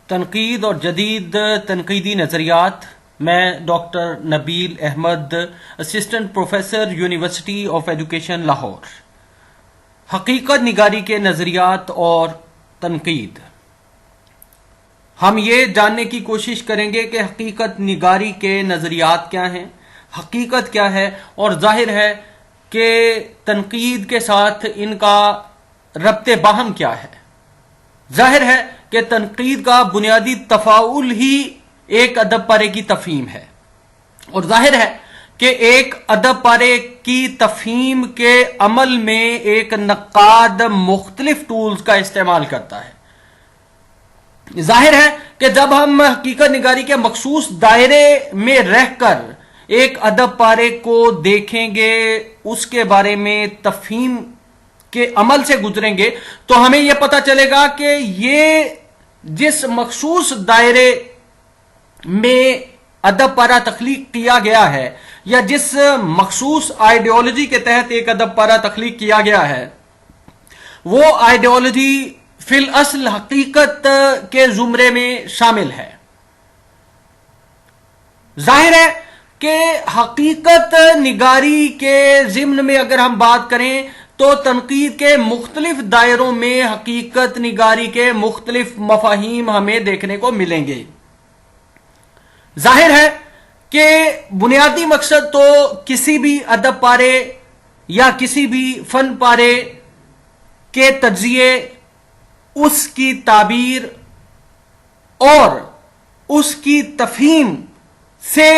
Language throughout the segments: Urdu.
تنقید اور جدید تنقیدی نظریات. میں doctor Nabeel Ahmed, assistant professor, university of education Lahore. حقیقت نگاری کے نظریات اور تنقید. ہم یہ جاننے کی کوشش کریں گے کہ حقیقت نگاری کے نظریات کیا ہیں، حقیقت کیا ہے، اور ظاہر ہے کہ تنقید کے ساتھ ان کا ربط باہم کیا ہے. ظاہر ہے کہ تنقید کا بنیادی تفاعل ہی ایک ادب پارے کی تفہیم ہے، اور ظاہر ہے کہ ایک ادب پارے کی تفہیم کے عمل میں ایک نقاد مختلف ٹولز کا استعمال کرتا ہے. ظاہر ہے کہ جب ہم حقیقت نگاری کے مخصوص دائرے میں رہ کر ایک ادب پارے کو دیکھیں گے، اس کے بارے میں تفہیم کے عمل سے گزریں گے، تو ہمیں یہ پتہ چلے گا کہ یہ جس مخصوص دائرے میں ادب پارہ تخلیق کیا گیا ہے، یا جس مخصوص آئیڈیالوجی کے تحت ایک ادب پارہ تخلیق کیا گیا ہے، وہ آئیڈیالوجی فی الاصل حقیقت کے زمرے میں شامل ہے. ظاہر ہے کہ حقیقت نگاری کے ضمن میں اگر ہم بات کریں تو تنقید کے مختلف دائروں میں حقیقت نگاری کے مختلف مفاہیم ہمیں دیکھنے کو ملیں گے. ظاہر ہے کہ بنیادی مقصد تو کسی بھی ادب پارے یا کسی بھی فن پارے کے تجزیے، اس کی تعبیر اور اس کی تفہیم سے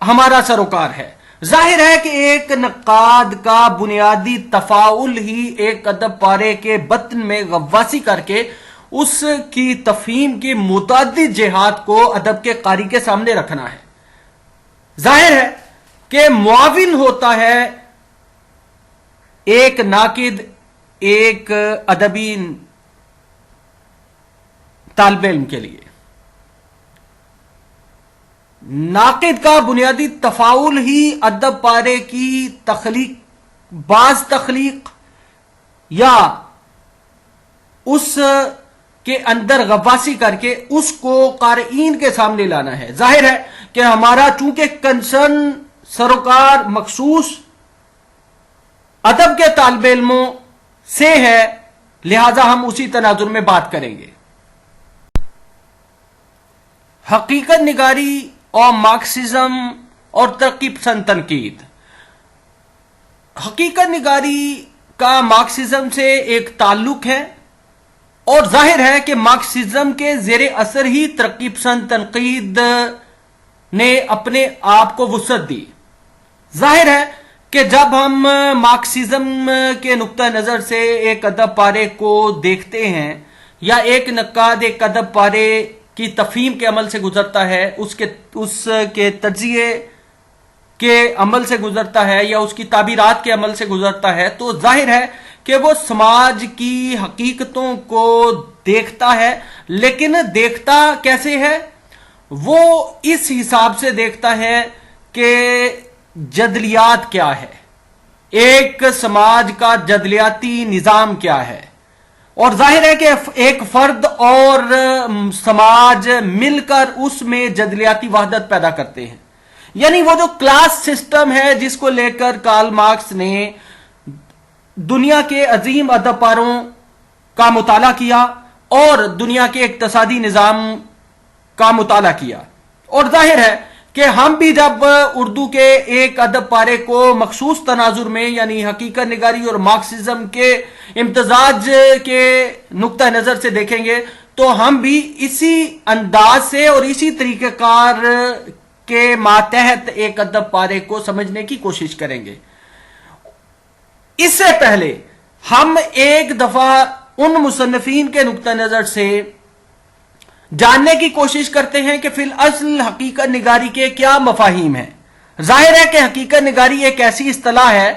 ہمارا سروکار ہے. ظاہر ہے کہ ایک نقاد کا بنیادی تفاعل ہی ایک ادب پارے کے بطن میں غواصی کر کے اس کی تفہیم کی متعدد جہات کو ادب کے قاری کے سامنے رکھنا ہے. ظاہر ہے کہ معاون ہوتا ہے ایک ناقد ایک ادبی طالب علم کے لیے. ناقد کا بنیادی تفاعل ہی ادب پارے کی تخلیق یا اس کے اندر غواصی کر کے اس کو قارئین کے سامنے لانا ہے. ظاہر ہے کہ ہمارا چونکہ کنسرن سروکار مخصوص ادب کے طالب علموں سے ہے، لہذا ہم اسی تناظر میں بات کریں گے. حقیقت نگاری اور مارکسزم اور ترقی پسند تنقید. حقیقت نگاری کا مارکسزم سے ایک تعلق ہے، اور ظاہر ہے کہ مارکسزم کے زیر اثر ہی ترقی پسند تنقید نے اپنے آپ کو وسعت دی. ظاہر ہے کہ جب ہم مارکسزم کے نقطہ نظر سے ایک ادب پارے کو دیکھتے ہیں، یا ایک نقاد ایک ادب پارے کی تفہیم کے عمل سے گزرتا ہے، اس کے تجزیے کے عمل سے گزرتا ہے، یا اس کی تعبیرات کے عمل سے گزرتا ہے، تو ظاہر ہے کہ وہ سماج کی حقیقتوں کو دیکھتا ہے. لیکن دیکھتا کیسے ہے؟ وہ اس حساب سے دیکھتا ہے کہ جدلیات کیا ہے، ایک سماج کا جدلیاتی نظام کیا ہے. اور ظاہر ہے کہ ایک فرد اور سماج مل کر اس میں جدلیاتی وحدت پیدا کرتے ہیں. یعنی وہ جو کلاس سسٹم ہے جس کو لے کر کارل مارکس نے دنیا کے عظیم ادب پاروں کا مطالعہ کیا اور دنیا کے اقتصادی نظام کا مطالعہ کیا. اور ظاہر ہے کہ ہم بھی جب اردو کے ایک ادب پارے کو مخصوص تناظر میں، یعنی حقیقت نگاری اور مارکسزم کے امتزاج کے نقطہ نظر سے دیکھیں گے، تو ہم بھی اسی انداز سے اور اسی طریقہ کار کے ماتحت ایک ادب پارے کو سمجھنے کی کوشش کریں گے. اس سے پہلے ہم ایک دفعہ ان مصنفین کے نقطہ نظر سے جاننے کی کوشش کرتے ہیں کہ فی الاصل حقیقت نگاری کے کیا مفاہیم ہیں. ظاہر ہے کہ حقیقت نگاری ایک ایسی اصطلاح ہے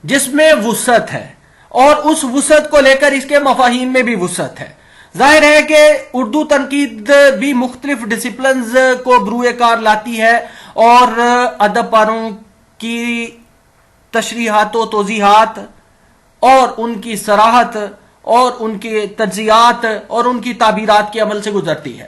جس میں وسعت ہے، اور اس وسعت کو لے کر اس کے مفاہیم میں بھی وسعت ہے. ظاہر ہے کہ اردو تنقید بھی مختلف ڈسپلنز کو بروئے کار لاتی ہے، اور ادب پاروں کی تشریحات و توضیحات اور ان کی صراحت اور ان کے تجزیات اور ان کی تعبیرات کے عمل سے گزرتی ہے.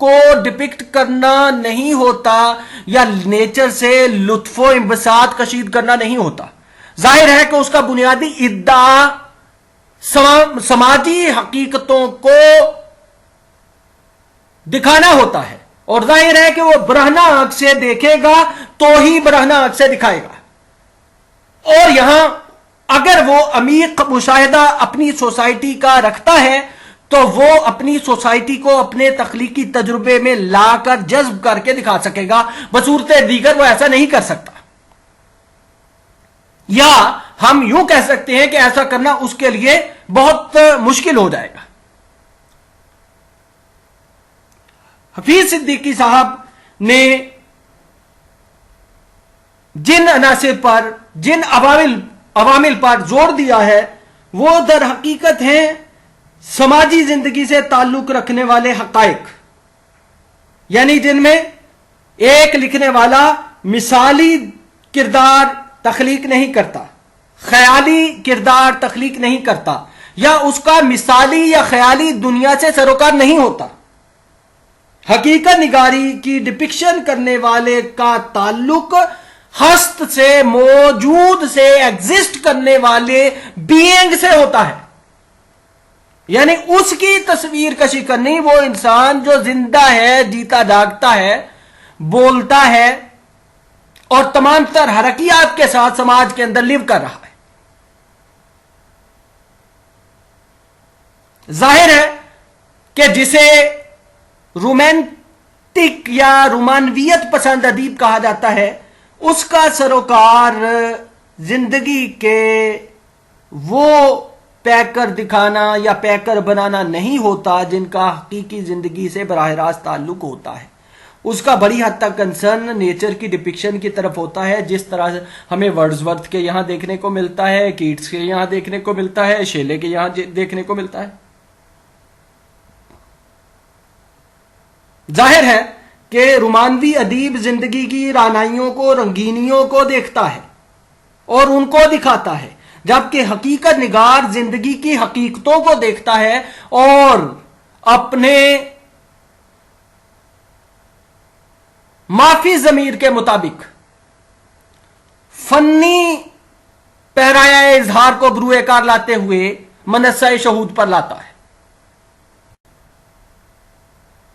کو ڈپکٹ کرنا نہیں ہوتا یا نیچر سے لطف و انبساط کشید کرنا نہیں ہوتا. ظاہر ہے کہ اس کا بنیادی ادعا سماجی حقیقتوں کو دکھانا ہوتا ہے، اور ظاہر ہے کہ وہ برہنہ آنکھ سے دیکھے گا تو ہی برہنہ آنکھ سے دکھائے گا. اور یہاں اگر وہ عمیق مشاہدہ اپنی سوسائٹی کا رکھتا ہے تو وہ اپنی سوسائٹی کو اپنے تخلیقی تجربے میں لا کر جذب کر کے دکھا سکے گا، بصورت دیگر وہ ایسا نہیں کر سکتا. یا ہم یوں کہہ سکتے ہیں کہ ایسا کرنا اس کے لیے بہت مشکل ہو جائے گا. حفیظ صدیقی صاحب نے جن عناصر پر، جن عوامل پر زور دیا ہے وہ در حقیقت ہیں سماجی زندگی سے تعلق رکھنے والے حقائق، یعنی جن میں ایک لکھنے والا مثالی کردار تخلیق نہیں کرتا، خیالی کردار تخلیق نہیں کرتا، یا اس کا مثالی یا خیالی دنیا سے سروکار نہیں ہوتا. حقیقت نگاری کی ڈپکشن کرنے والے کا تعلق ہست سے، موجود سے، ایگزسٹ کرنے والے بینگ سے ہوتا ہے. یعنی اس کی تصویر کشی کرنی، وہ انسان جو زندہ ہے، جیتا جاگتا ہے، بولتا ہے اور تمام تر حرکیات کے ساتھ سماج کے اندر لیو کر رہا ہے. ظاہر ہے کہ جسے رومانٹک یا رومانویت پسند ادیب کہا جاتا ہے، اس کا سروکار زندگی کے وہ پیکر دکھانا یا پیکر بنانا نہیں ہوتا جن کا حقیقی زندگی سے براہ راست تعلق ہوتا ہے. اس کا بڑی حد تک کنسرن نیچر کی ڈپکشن کی طرف ہوتا ہے، جس طرح ہمیں ورڈزورتھ کے یہاں دیکھنے کو ملتا ہے، کیٹس کے یہاں دیکھنے کو ملتا ہے، شیلے کے یہاں دیکھنے کو ملتا ہے. ظاہر ہے کہ رومانوی ادیب زندگی کی رعنائیوں کو، رنگینیوں کو دیکھتا ہے اور ان کو دکھاتا ہے، جبکہ حقیقت نگار زندگی کی حقیقتوں کو دیکھتا ہے اور اپنے معافی ضمیر کے مطابق فنی پیرایا اظہار کو بروئے کار لاتے ہوئے منصہ شہود پر لاتا ہے.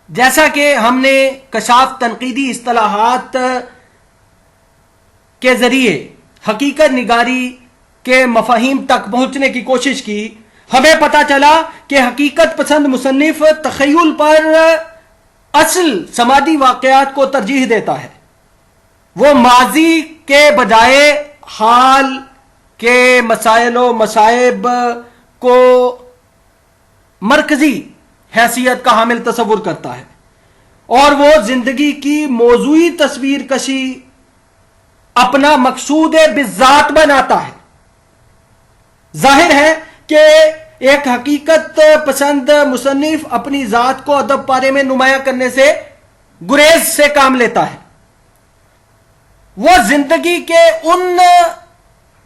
جیسا کہ ہم نے کشاف تنقیدی اصطلاحات کے ذریعے حقیقت نگاری کے مفاہیم تک پہنچنے کی کوشش کی، ہمیں پتا چلا کہ حقیقت پسند مصنف تخیل پر اصل سماجی واقعات کو ترجیح دیتا ہے. وہ ماضی کے بجائے حال کے مسائل و مصائب کو مرکزی حیثیت کا حامل تصور کرتا ہے اور وہ زندگی کی موضوعی تصویر کشی اپنا مقصود بذات بناتا ہے. ظاہر ہے کہ ایک حقیقت پسند مصنف اپنی ذات کو ادب پارے میں نمایاں کرنے سے گریز سے کام لیتا ہے. وہ زندگی کے ان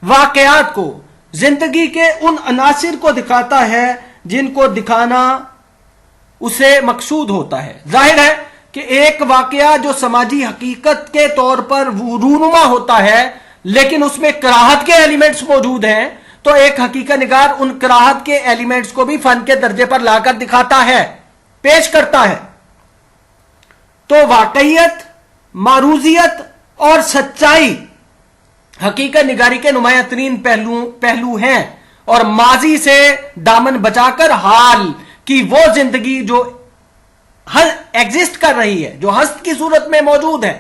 واقعات کو، زندگی کے ان عناصر کو دکھاتا ہے جن کو دکھانا اسے مقصود ہوتا ہے. ظاہر ہے کہ ایک واقعہ جو سماجی حقیقت کے طور پر رونما ہوتا ہے لیکن اس میں کراہت کے ایلیمنٹس موجود ہیں، تو ایک حقیقت نگار ان کراہت کے ایلیمنٹس کو بھی فن کے درجے پر لا کر دکھاتا ہے، پیش کرتا ہے. تو واقعیت، معروضیت اور سچائی حقیقت نگاری کے نمایاں ترین پہلو ہیں، اور ماضی سے دامن بچا کر حال کی وہ زندگی جو ایگزسٹ کر رہی ہے، جو ہست کی صورت میں موجود ہے،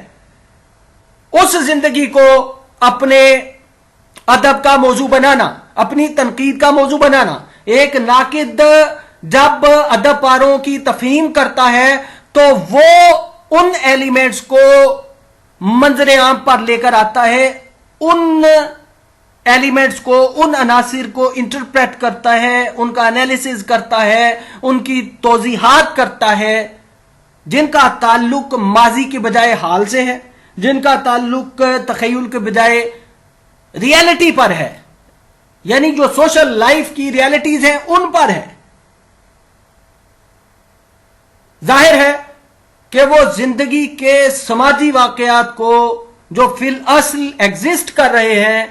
اس زندگی کو اپنے ادب کا موضوع بنانا، اپنی تنقید کا موضوع بنانا. ایک ناقد جب ادب پاروں کی تفہیم کرتا ہے تو وہ ان ایلیمنٹس کو منظر عام پر لے کر آتا ہے، ان ایلیمنٹس کو، ان عناصر کو انٹرپریٹ کرتا ہے، ان کا انالیسز کرتا ہے، ان کی توضیحات کرتا ہے، جن کا تعلق ماضی کے بجائے حال سے ہے، جن کا تعلق تخیل کے بجائے ریالٹی پر ہے، یعنی جو سوشل لائف کی ریالٹیز ہیں ان پر ہے. ظاہر ہے کہ وہ زندگی کے سماجی واقعات کو جو فی الاصل ایگزسٹ کر رہے ہیں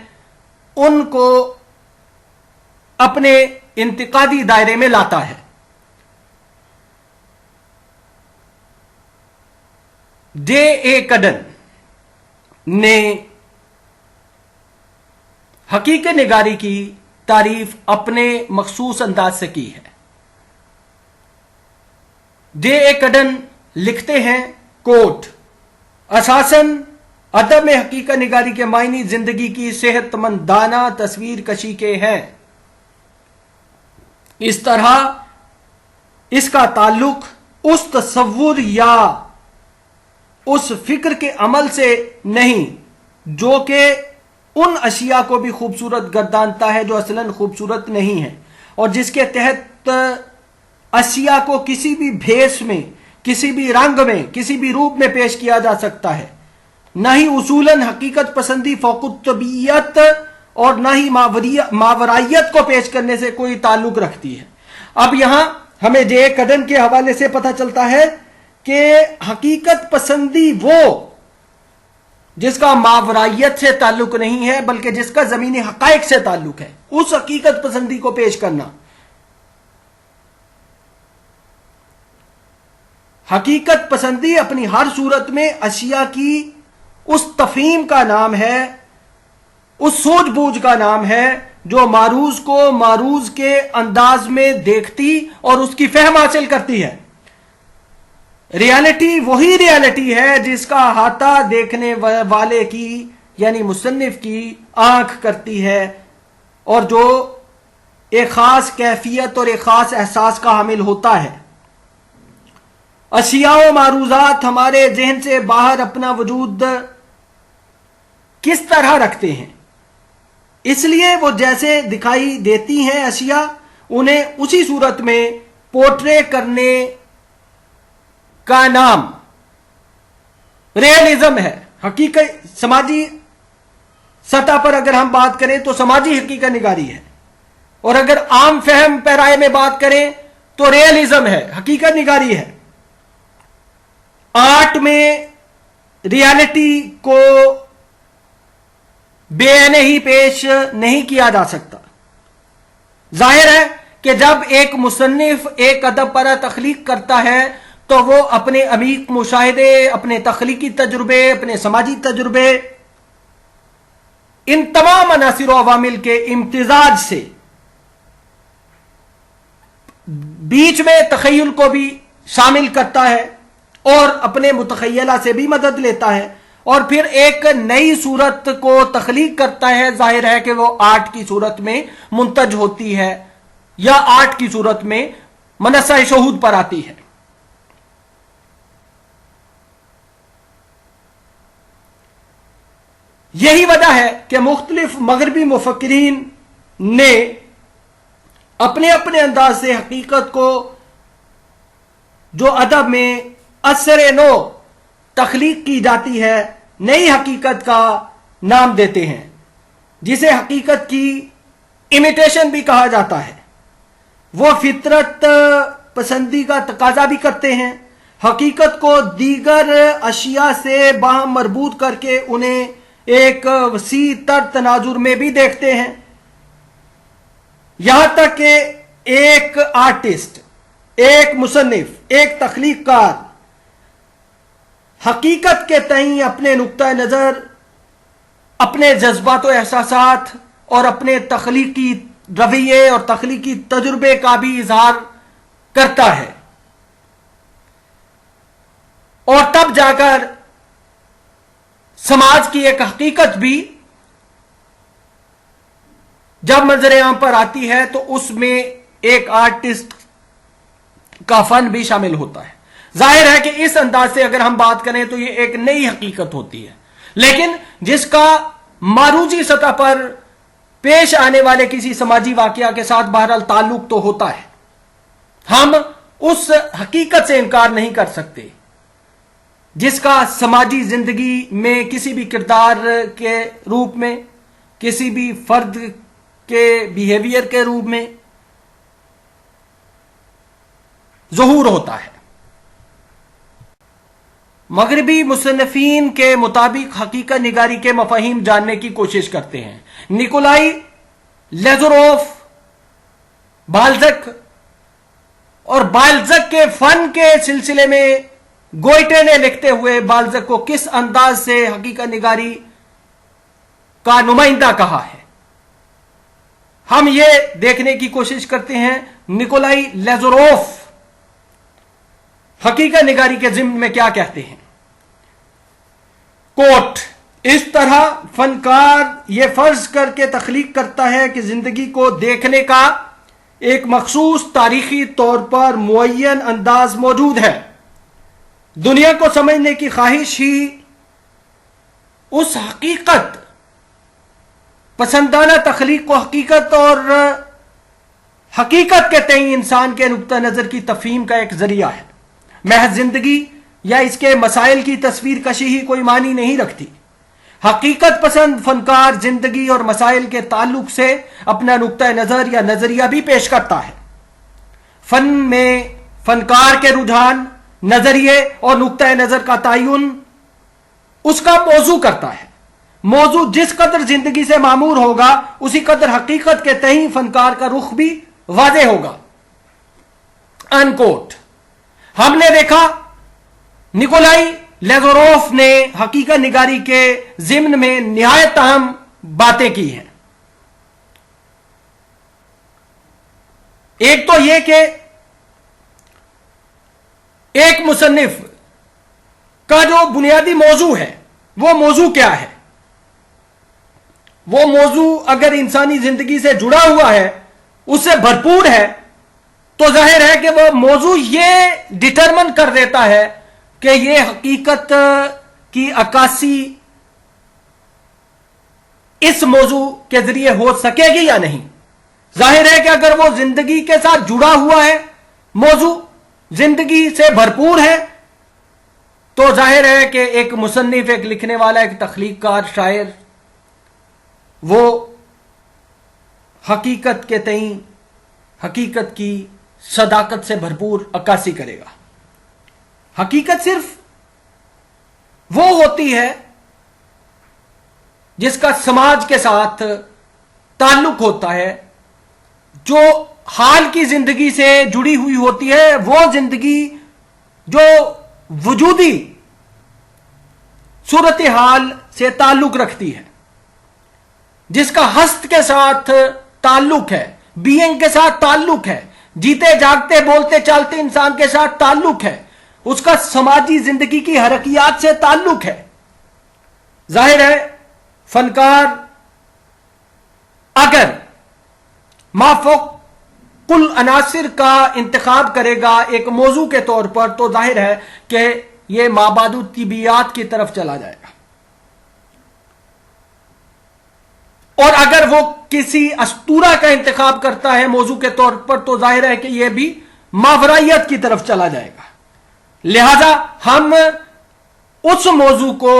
ان کو اپنے انتقادی دائرے میں لاتا ہے. جے اے کڈن نے حقیقت نگاری کی تعریف اپنے مخصوص انداز سے کی ہے. جے اے کڈن لکھتے ہیں کوٹ اساساً ادب میں حقیقت نگاری کے معنی زندگی کی صحت مندانہ تصویر کشی کے ہیں. اس طرح اس کا تعلق اس تصور یا اس فکر کے عمل سے نہیں جو کہ ان اشیاء کو بھی خوبصورت گردانتا ہے جو اصلاً خوبصورت نہیں ہے، اور جس کے تحت اشیاء کو کسی بھی بھیس میں، کسی بھی رنگ میں، کسی بھی روپ میں پیش کیا جا سکتا ہے. نہ ہی اصولاً حقیقت پسندی فوق الطبیعت اور نہ ہی ماورائیت کو پیش کرنے سے کوئی تعلق رکھتی ہے. اب یہاں ہمیں جے کڈن کے حوالے سے پتہ چلتا ہے کہ حقیقت پسندی وہ جس کا ماورائیت سے تعلق نہیں ہے بلکہ جس کا زمینی حقائق سے تعلق ہے، اس حقیقت پسندی کو پیش کرنا. حقیقت پسندی اپنی ہر صورت میں اشیاء کی اس تفہیم کا نام ہے، اس سوجھ بوجھ کا نام ہے جو معروض کو معروض کے انداز میں دیکھتی اور اس کی فہم حاصل کرتی ہے. ریالٹی وہی ریالٹی ہے جس کا احاطہ دیکھنے والے کی یعنی مصنف کی آنکھ کرتی ہے اور جو ایک خاص کیفیت اور ایک خاص احساس کا حامل ہوتا ہے. اشیاء و معروضات ہمارے ذہن سے باہر اپنا وجود کس طرح رکھتے ہیں، اس لیے وہ جیسے دکھائی دیتی ہیں اشیاء انہیں اسی صورت میں پورٹرے کرنے کا نام ریئلزم ہے. حقیقت سماجی سطح پر اگر ہم بات کریں تو سماجی حقیقت نگاری ہے، اور اگر عام فہم پیرائے میں بات کریں تو ریئلزم ہے، حقیقت نگاری ہے. آرٹ میں ریالٹی کو بے عینی ہی پیش نہیں کیا جا سکتا. ظاہر ہے کہ جب ایک مصنف ایک ادب پر تخلیق کرتا ہے تو وہ اپنے عمیق مشاہدے، اپنے تخلیقی تجربے، اپنے سماجی تجربے، ان تمام عناصر و عوامل کے امتزاج سے بیچ میں تخیل کو بھی شامل کرتا ہے اور اپنے متخیلہ سے بھی مدد لیتا ہے اور پھر ایک نئی صورت کو تخلیق کرتا ہے. ظاہر ہے کہ وہ آرٹ کی صورت میں منتج ہوتی ہے یا آرٹ کی صورت میں منصہ شہود پر آتی ہے. یہی وجہ ہے کہ مختلف مغربی مفکرین نے اپنے اپنے انداز سے حقیقت کو جو ادب میں اثر نو تخلیق کی جاتی ہے نئی حقیقت کا نام دیتے ہیں، جسے حقیقت کی امیٹیشن بھی کہا جاتا ہے. وہ فطرت پسندی کا تقاضا بھی کرتے ہیں، حقیقت کو دیگر اشیاء سے باہم مربوط کر کے انہیں ایک وسیع تر تناظر میں بھی دیکھتے ہیں. یہاں تک کہ ایک آرٹسٹ، ایک مصنف، ایک تخلیق کار حقیقت کے تئیں اپنے نقطہ نظر، اپنے جذبات و احساسات اور اپنے تخلیقی رویے اور تخلیقی تجربے کا بھی اظہار کرتا ہے، اور تب جا کر سماج کی ایک حقیقت بھی جب منظر عام پر آتی ہے تو اس میں ایک آرٹسٹ کا فن بھی شامل ہوتا ہے. ظاہر ہے کہ اس انداز سے اگر ہم بات کریں تو یہ ایک نئی حقیقت ہوتی ہے، لیکن جس کا معروضی سطح پر پیش آنے والے کسی سماجی واقعہ کے ساتھ بہرحال تعلق تو ہوتا ہے. ہم اس حقیقت سے انکار نہیں کر سکتے جس کا سماجی زندگی میں کسی بھی کردار کے روپ میں، کسی بھی فرد کے بیہیویئر کے روپ میں ظہور ہوتا ہے. مغربی مصنفین کے مطابق حقیقت نگاری کے مفاہیم جاننے کی کوشش کرتے ہیں. نکولائی لیزروف بالزک اور بالزک کے فن کے سلسلے میں گوئٹے نے لکھتے ہوئے بالزک کو کس انداز سے حقیقت نگاری کا نمائندہ کہا ہے، ہم یہ دیکھنے کی کوشش کرتے ہیں. نکولائی لیزروف حقیقت نگاری کے ضمن میں کیا کہتے ہیں. کوٹ: اس طرح فنکار یہ فرض کر کے تخلیق کرتا ہے کہ زندگی کو دیکھنے کا ایک مخصوص تاریخی طور پر معین انداز موجود ہے. دنیا کو سمجھنے کی خواہش ہی اس حقیقت پسندانہ تخلیق کو حقیقت اور حقیقت کے تئیں انسان کے نقطہ نظر کی تفہیم کا ایک ذریعہ ہے. محض زندگی یا اس کے مسائل کی تصویر کشی ہی کوئی معنی نہیں رکھتی. حقیقت پسند فنکار زندگی اور مسائل کے تعلق سے اپنا نقطہ نظر یا نظریہ بھی پیش کرتا ہے. فن میں فنکار کے رجحان، نظریے اور نقطہ نظر کا تعین اس کا موضوع کرتا ہے. موضوع جس قدر زندگی سے معمور ہوگا اسی قدر حقیقت کے تئیں فنکار کا رخ بھی واضح ہوگا. ان کوٹ. ہم نے دیکھا نکولائی لیزروف نے حقیقت نگاری کے ضمن میں نہایت اہم باتیں کی ہیں. ایک تو یہ کہ ایک مصنف کا جو بنیادی موضوع ہے وہ موضوع کیا ہے. وہ موضوع اگر انسانی زندگی سے جڑا ہوا ہے، اس سے بھرپور ہے، تو ظاہر ہے کہ وہ موضوع یہ ڈٹرمن کر دیتا ہے کہ یہ حقیقت کی عکاسی اس موضوع کے ذریعے ہو سکے گی یا نہیں. ظاہر ہے کہ اگر وہ زندگی کے ساتھ جڑا ہوا ہے، موضوع زندگی سے بھرپور ہے، تو ظاہر ہے کہ ایک مصنف، ایک لکھنے والا، ایک تخلیق کار، شاعر، وہ حقیقت کے تئیں حقیقت کی صداقت سے بھرپور عکاسی کرے گا. حقیقت صرف وہ ہوتی ہے جس کا سماج کے ساتھ تعلق ہوتا ہے، جو حال کی زندگی سے جڑی ہوئی ہوتی ہے. وہ زندگی جو وجودی صورتحال سے تعلق رکھتی ہے، جس کا ہست کے ساتھ تعلق ہے، بینگ کے ساتھ تعلق ہے، جیتے جاگتے بولتے چالتے انسان کے ساتھ تعلق ہے، اس کا سماجی زندگی کی حرکیات سے تعلق ہے. ظاہر ہے فنکار اگر مافوق کل عناصر کا انتخاب کرے گا ایک موضوع کے طور پر، تو ظاہر ہے کہ یہ مابعد الطبیعیات کی طرف چلا جائے گا. اور اگر وہ کسی اسطورہ کا انتخاب کرتا ہے موضوع کے طور پر، تو ظاہر ہے کہ یہ بھی ماورائیت کی طرف چلا جائے گا. لہذا ہم اس موضوع کو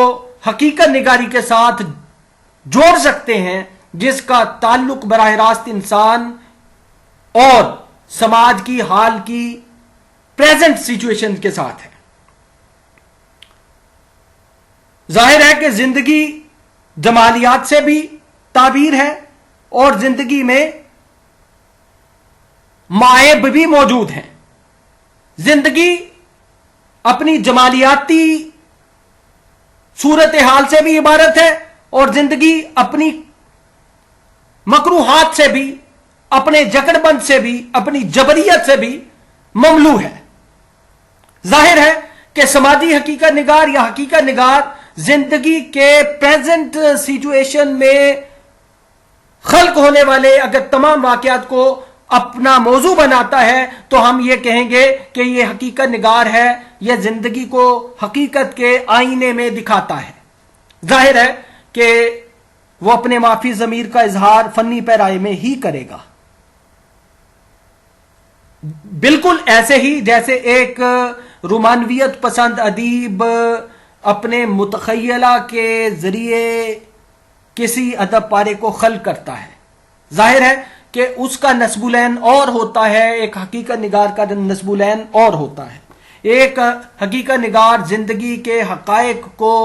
حقیقت نگاری کے ساتھ جوڑ سکتے ہیں جس کا تعلق براہ راست انسان اور سماج کی حال کی پریزنٹ سچویشن کے ساتھ ہے. ظاہر ہے کہ زندگی جمالیات سے بھی تعبیر ہے اور زندگی میں معائب بھی موجود ہیں. زندگی اپنی جمالیاتی صورتحال سے بھی عبارت ہے اور زندگی اپنی مکروہات سے بھی، اپنے جکڑ بند سے بھی، اپنی جبریت سے بھی مملو ہے. ظاہر ہے کہ سماجی حقیقت نگار یا حقیقت نگار زندگی کے پریزنٹ سچویشن میں خلق ہونے والے اگر تمام واقعات کو اپنا موضوع بناتا ہے تو ہم یہ کہیں گے کہ یہ حقیقت نگار ہے، یہ زندگی کو حقیقت کے آئینے میں دکھاتا ہے. ظاہر ہے کہ وہ اپنے معافی ضمیر کا اظہار فنی پیرائے میں ہی کرے گا، بالکل ایسے ہی جیسے ایک رومانویت پسند ادیب اپنے متخیلہ کے ذریعے کسی ادب پارے کو خلق کرتا ہے. ظاہر ہے کہ اس کا نصب العین اور ہوتا ہے، ایک حقیقت نگار کا نصب العین اور ہوتا ہے. ایک حقیقت نگار زندگی کے حقائق کو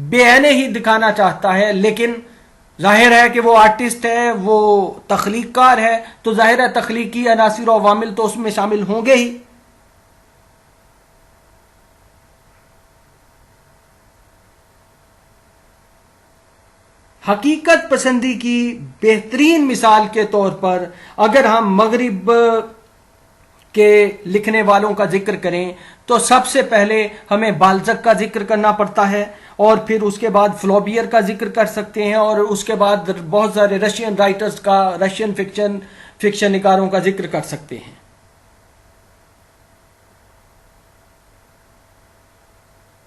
بے عینے ہی دکھانا چاہتا ہے، لیکن ظاہر ہے کہ وہ آرٹسٹ ہے، وہ تخلیق کار ہے، تو ظاہر ہے تخلیقی عناصر و عوامل تو اس میں شامل ہوں گے ہی۔ حقیقت پسندی کی بہترین مثال کے طور پر اگر ہم مغرب کے لکھنے والوں کا ذکر کریں تو سب سے پہلے ہمیں بالزک کا ذکر کرنا پڑتا ہے، اور پھر اس کے بعد فلوبیئر کا ذکر کر سکتے ہیں، اور اس کے بعد بہت سارے رشین رائٹرز کا، رشین فکشن نگاروں کا ذکر کر سکتے ہیں۔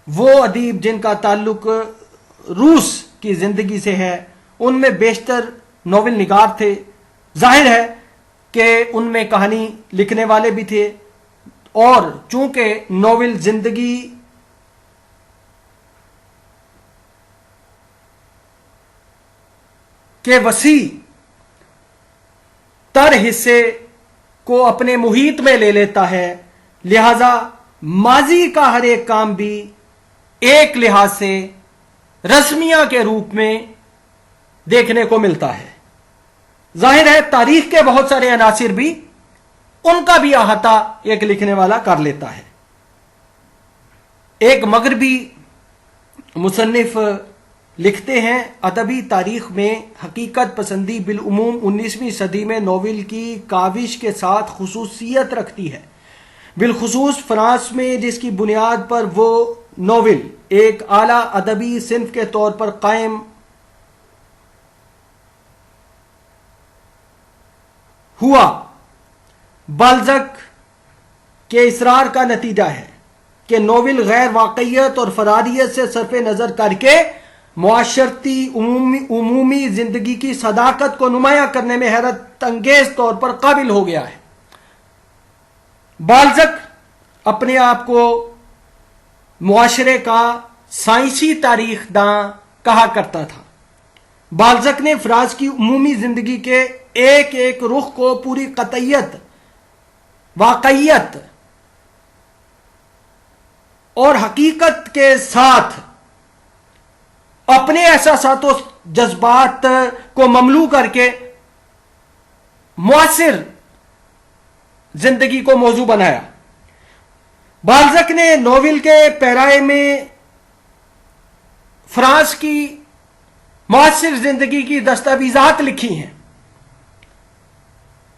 وہ ادیب جن کا تعلق روس کی زندگی سے ہے، ان میں بیشتر ناول نگار تھے۔ ظاہر ہے کہ ان میں کہانی لکھنے والے بھی تھے، اور چونکہ ناول زندگی کے وسیع تر حصے کو اپنے محیط میں لے لیتا ہے، لہذا ماضی کا ہر ایک کام بھی ایک لحاظ سے رسمیہ کے روپ میں دیکھنے کو ملتا ہے۔ ظاہر ہے تاریخ کے بہت سارے عناصر بھی ان کا بھی احاطہ ایک لکھنے والا کر لیتا ہے۔ ایک مغربی مصنف لکھتے ہیں، ادبی تاریخ میں حقیقت پسندی بالعموم 19ویں صدی میں ناول کی کاوش کے ساتھ خصوصیت رکھتی ہے، بالخصوص فرانس میں، جس کی بنیاد پر وہ ناول ایک اعلیٰ ادبی صنف کے طور پر قائم ہوا۔ بالزک کے اصرار کا نتیجہ ہے کہ ناول غیر واقعیت اور فرادیت سے صرف نظر کر کے معاشرتی عمومی زندگی کی صداقت کو نمایاں کرنے میں حیرت انگیز طور پر قابل ہو گیا ہے۔ بالزک اپنے آپ کو معاشرے کا سائنسی تاریخ داں کہا کرتا تھا۔ بالزک نے فرانس کی عمومی زندگی کے ایک ایک رخ کو پوری قطعیت، واقعیت اور حقیقت کے ساتھ اپنے احساسات و جذبات کو مملو کر کے معاصر زندگی کو موضوع بنایا۔ بالزک نے ناول کے پیرائے میں فرانس کی معاصر زندگی کی دستاویزات لکھی ہیں،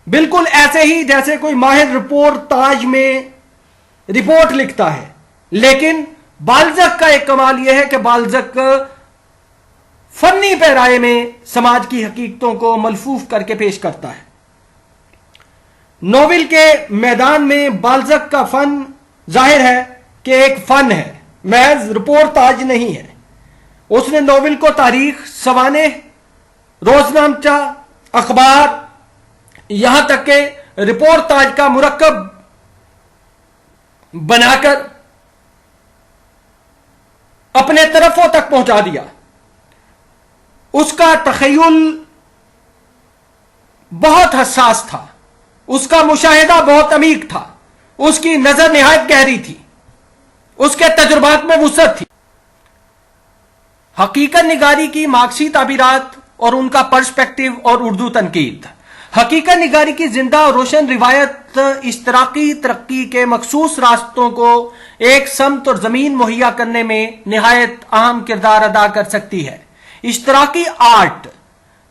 بالکل ایسے ہی جیسے کوئی ماہر رپورٹ تاج میں رپورٹ لکھتا ہے، لیکن بالزک کا ایک کمال یہ ہے کہ بالزک فنی پیرائے میں سماج کی حقیقتوں کو ملفوف کر کے پیش کرتا ہے۔ ناول کے میدان میں بالزک کا فن ظاہر ہے کہ ایک فن ہے، محض رپورٹ تاج نہیں ہے۔ اس نے ناول کو تاریخ، سوانح، روزنامچہ، اخبار، یہاں تک کہ رپورٹ تاج کا مرکب بنا کر اپنے طرفوں تک پہنچا دیا۔ اس کا تخیل بہت حساس تھا، اس کا مشاہدہ بہت عمیق تھا، اس کی نظر نہایت گہری تھی، اس کے تجربات میں وسعت تھی۔ حقیقت نگاری کی مارکسی تعبیرات اور ان کا پرسپیکٹو اور اردو تنقید۔ حقیقت نگاری کی زندہ اور روشن روایت اشتراکی ترقی کے مخصوص راستوں کو ایک سمت اور زمین مہیا کرنے میں نہایت اہم کردار ادا کر سکتی ہے۔ اشتراکی آرٹ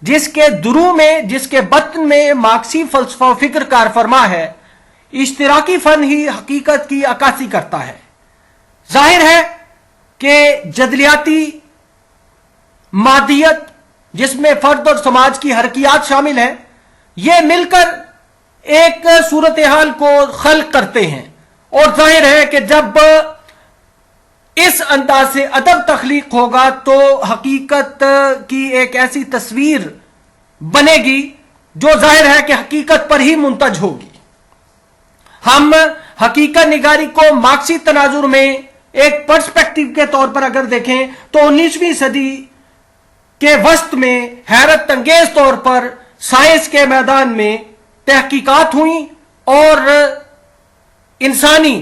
جس کے درو میں، جس کے بطن میں مارکسی فلسفہ و فکر کار فرما ہے، اشتراکی فن ہی حقیقت کی عکاسی کرتا ہے۔ ظاہر ہے کہ جدلیاتی مادیت جس میں فرد اور سماج کی حرکیات شامل ہیں، یہ مل کر ایک صورتحال کو خلق کرتے ہیں، اور ظاہر ہے کہ جب اس انداز سے ادب تخلیق ہوگا تو حقیقت کی ایک ایسی تصویر بنے گی جو ظاہر ہے کہ حقیقت پر ہی منتج ہوگی۔ ہم حقیقت نگاری کو مارکسی تناظر میں ایک پرسپیکٹو کے طور پر اگر دیکھیں تو 19ویں صدی کے وسط میں حیرت انگیز طور پر سائنس کے میدان میں تحقیقات ہوئیں اور انسانی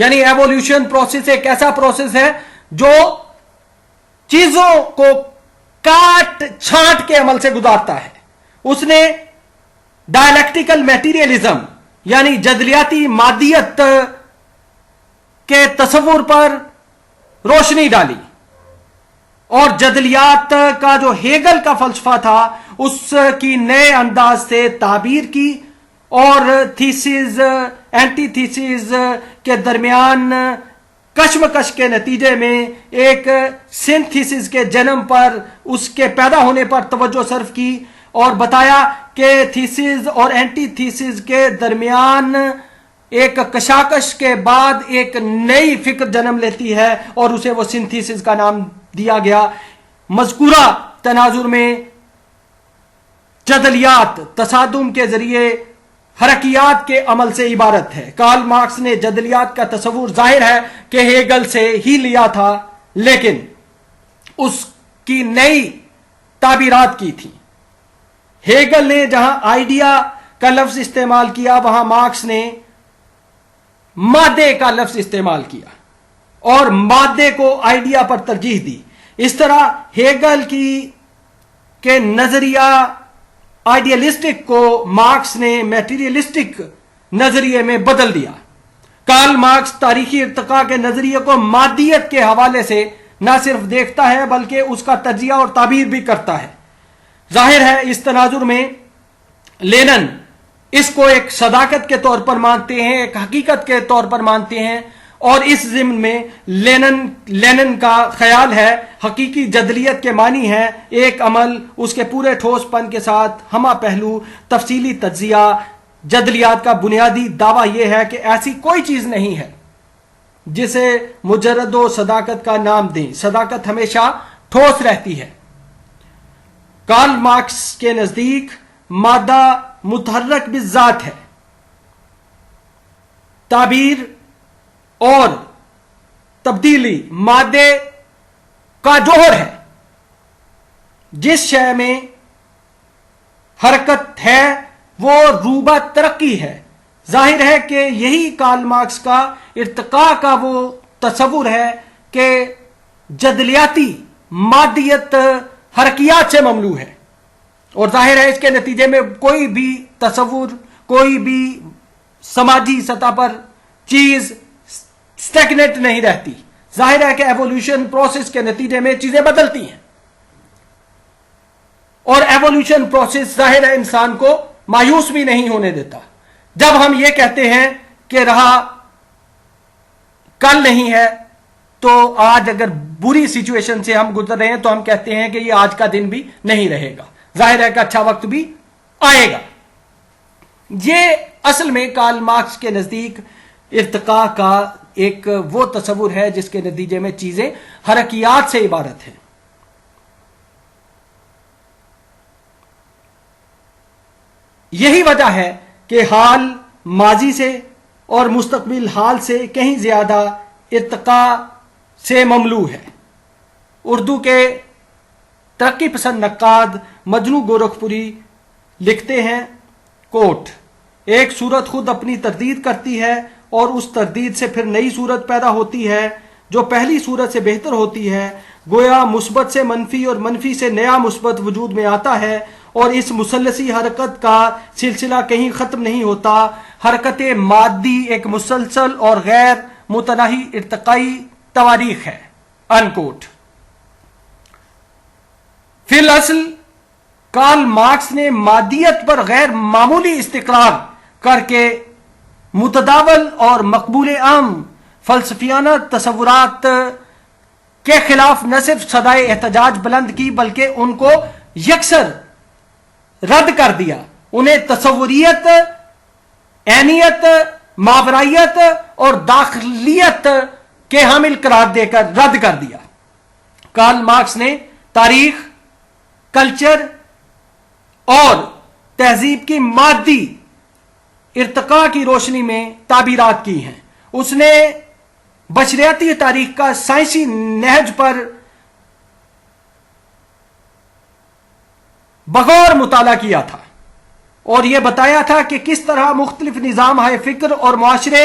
یعنی ایوولوشن پروسیس ایک ایسا پروسیس ہے جو چیزوں کو کاٹ چھانٹ کے عمل سے گزارتا ہے. اس نے ڈائلیکٹیکل میٹیریلزم یعنی جدلیاتی مادیت کے تصور پر روشنی ڈالی اور جدلیات کا جو ہیگل کا فلسفہ تھا اس کی نئے انداز سے تعبیر کی اور تھیسز اینٹی تھیسز کے درمیان کشمکش کے نتیجے میں ایک سنتھیسس کے جنم پر اس کے پیدا ہونے پر توجہ صرف کی اور بتایا کہ تھیسز اور اینٹی تھیسز کے درمیان ایک کشاکش کے بعد ایک نئی فکر جنم لیتی ہے اور اسے وہ سنتھیسس کا نام دیا گیا. مذکورہ تناظر میں جدلیات تصادم کے ذریعے حرکیات کے عمل سے عبارت ہے. کارل مارکس نے جدلیات کا تصور ظاہر ہے کہ ہیگل سے ہی لیا تھا لیکن اس کی نئی تعبیرات کی تھی. ہیگل نے جہاں آئیڈیا کا لفظ استعمال کیا وہاں مارکس نے مادے کا لفظ استعمال کیا اور مادے کو آئیڈیا پر ترجیح دی. اس طرح ہیگل کے نظریہ آئیڈیلسٹک کو مارکس نے میٹیریلسٹک نظریے میں بدل دیا. کارل مارکس تاریخی ارتقاء کے نظریے کو مادیت کے حوالے سے نہ صرف دیکھتا ہے بلکہ اس کا تجزیہ اور تعبیر بھی کرتا ہے. ظاہر ہے اس تناظر میں لینن اس کو ایک صداقت کے طور پر مانتے ہیں, ایک حقیقت کے طور پر مانتے ہیں اور اس ضمن میں لینن کا خیال ہے حقیقی جدلیت کے معنی ہے ایک عمل اس کے پورے ٹھوس پن کے ساتھ ہمہ پہلو تفصیلی تجزیہ. جدلیات کا بنیادی دعویٰ یہ ہے کہ ایسی کوئی چیز نہیں ہے جسے مجرد و صداقت کا نام دیں. صداقت ہمیشہ ٹھوس رہتی ہے. کارل مارکس کے نزدیک مادہ متحرک بالذات ہے. تعبیر اور تبدیلی مادے کا جوہر ہے. جس شے میں حرکت ہے وہ روبہ ترقی ہے. ظاہر ہے کہ یہی کارل مارکس کا ارتقاء کا وہ تصور ہے کہ جدلیاتی مادیت حرکیات سے مملو ہے اور ظاہر ہے اس کے نتیجے میں کوئی بھی تصور کوئی بھی سماجی سطح پر چیز سٹیگنیٹ نہیں رہتی. ظاہر ہے کہ ایوولوشن پروسیس کے نتیجے میں چیزیں بدلتی ہیں اور ایوولوشن پروسیس ظاہر ہے انسان کو مایوس بھی نہیں ہونے دیتا. جب ہم یہ کہتے ہیں کہ رہا کل نہیں ہے تو آج اگر بری سچویشن سے ہم گزر رہے ہیں تو ہم کہتے ہیں کہ یہ آج کا دن بھی نہیں رہے گا. ظاہر ہے کہ اچھا وقت بھی آئے گا. یہ اصل میں کارل مارکس کے نزدیک ارتقاء کا ایک وہ تصور ہے جس کے نتیجے میں چیزیں حرکیات سے عبارت ہیں. یہی وجہ ہے کہ حال ماضی سے اور مستقبل حال سے کہیں زیادہ ارتقاء سے مملو ہے. اردو کے ترقی پسند نقاد مجنو گورکھپوری لکھتے ہیں کوٹ ایک صورت خود اپنی تردید کرتی ہے اور اس تردید سے پھر نئی صورت پیدا ہوتی ہے جو پہلی صورت سے بہتر ہوتی ہے. گویا مثبت سے منفی اور منفی سے نیا مثبت وجود میں آتا ہے اور اس مثلثی حرکت کا سلسلہ کہیں ختم نہیں ہوتا. حرکت مادی ایک مسلسل اور غیر متناہی ارتقائی تواریخ ہے. انکوٹ. فی الاصل کارل مارکس نے مادیت پر غیر معمولی استقرار کر کے متداول اور مقبول عام فلسفیانہ تصورات کے خلاف نہ صرف صدائے احتجاج بلند کی بلکہ ان کو یکسر رد کر دیا. انہیں تصوریت، عینیت، ماورائیت اور داخلیت کے حامل قرار دے کر رد کر دیا. کارل مارکس نے تاریخ، کلچر اور تہذیب کی مادی ارتقاء کی روشنی میں تعبیرات کی ہیں. اس نے بشریاتی تاریخ کا سائنسی نہج پر بغور مطالعہ کیا تھا اور یہ بتایا تھا کہ کس طرح مختلف نظام ہائے فکر اور معاشرے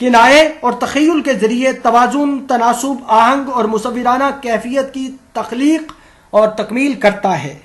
کنائے اور تخیل کے ذریعے توازن، تناسب، آہنگ اور مصورانہ کیفیت کی تخلیق اور تکمیل کرتا ہے۔